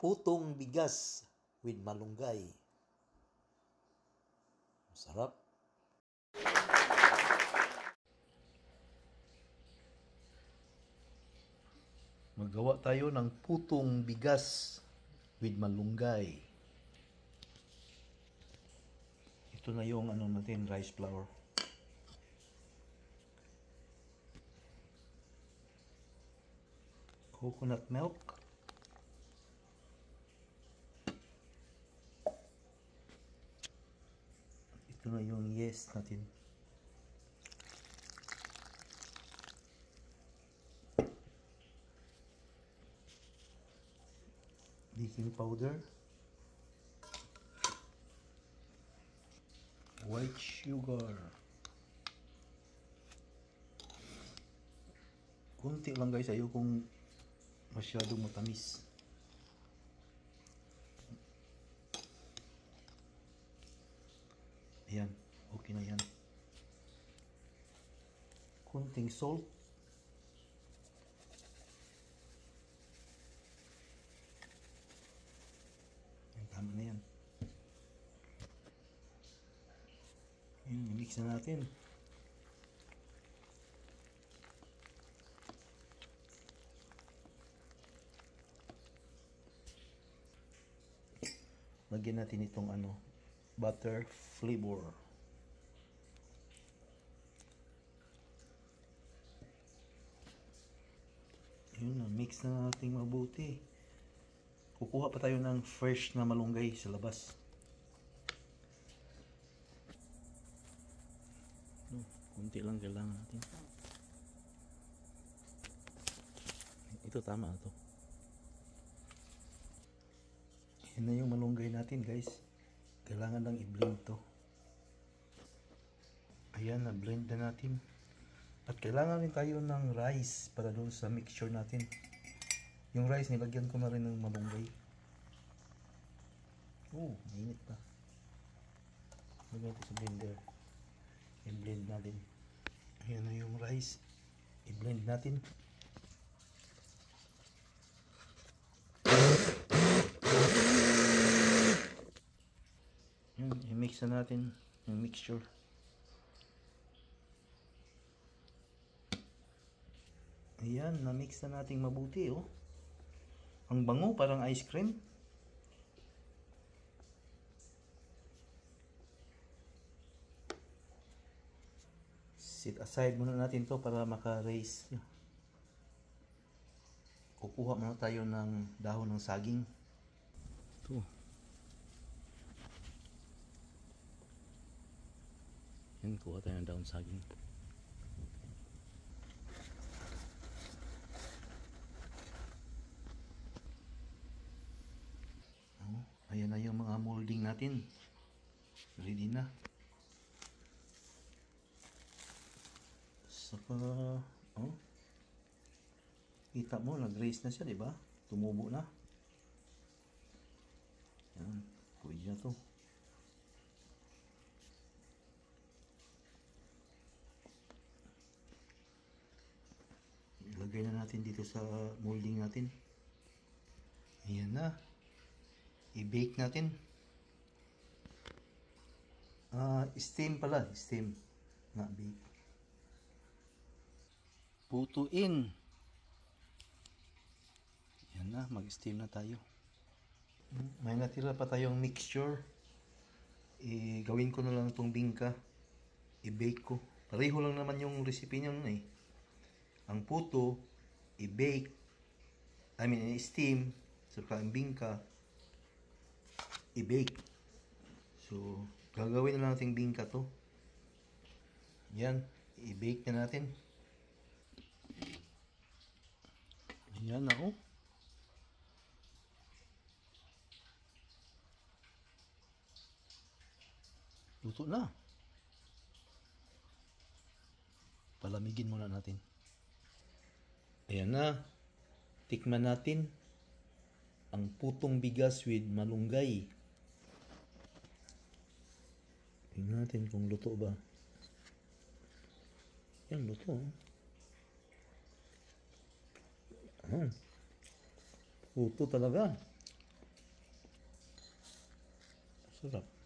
putong bigas with malunggay. Masarap. Magawa tayo ng putong bigas with malunggay. Ito na yung natin, rice flour. Coconut milk. Ito na yung yeast natin. Baking powder. White sugar. Kunti lang guys, ayokong masyadong matamis. Ayan, okay na yan. Kunting salt. Ayan, tama na yan. Ayan, i-mix na natin. Lagyan natin itong butter flavor. Yun na, mix na natin mabuti. Kukuha pa tayo ng fresh na malunggay sa labas. Kunti lang kailangan natin. Ito tama ito. Yan na yung malunggay natin guys. Kailangan lang i-blend to. Ayan, na-blend na natin. At kailangan rin tayo ng rice para doon sa mixture natin. Yung rice, nilagyan ko na rin ng malunggay. Oh, mainit pa. Lagyan ito sa blender. I-blend natin. Ayan na yung rice. I-blend natin. I-mix na natin yung mixture. Ayan, na-mix na natin mabuti oh. Ang bango, parang ice cream. Set aside muna natin to para maka-raise. Kukuha muna tayo ng dahon ng saging. Ito. Yan, kuha tayo ng dahon saging. Ayan na yung mga molding natin. Ready na. Saka, kita mo, nag-raise na siya, diba? Tumubo na. Yan, pwede na to. Ilagay na natin dito sa molding natin. Ayan na. I-bake natin. Steam pala. Steam. Not bake. Putuin. Yan na. Mag-steam na tayo. May natira pa tayong mixture. Gawin ko na lang itong bingka. I-bake ko. Pareho lang naman yung recipe niya nun eh. Ang puto, i-bake. I-steam. Saka ang bingka, i-bake. So, gagawin na natin bingka to. Yan, i-bake na natin. Yan na oh. Luto na. Palamigin muna natin. Ayan na. Tikman natin ang putong bigas with malunggay. Tingnan natin kung luto ba. Yan, luto. Luto talaga. Sarap.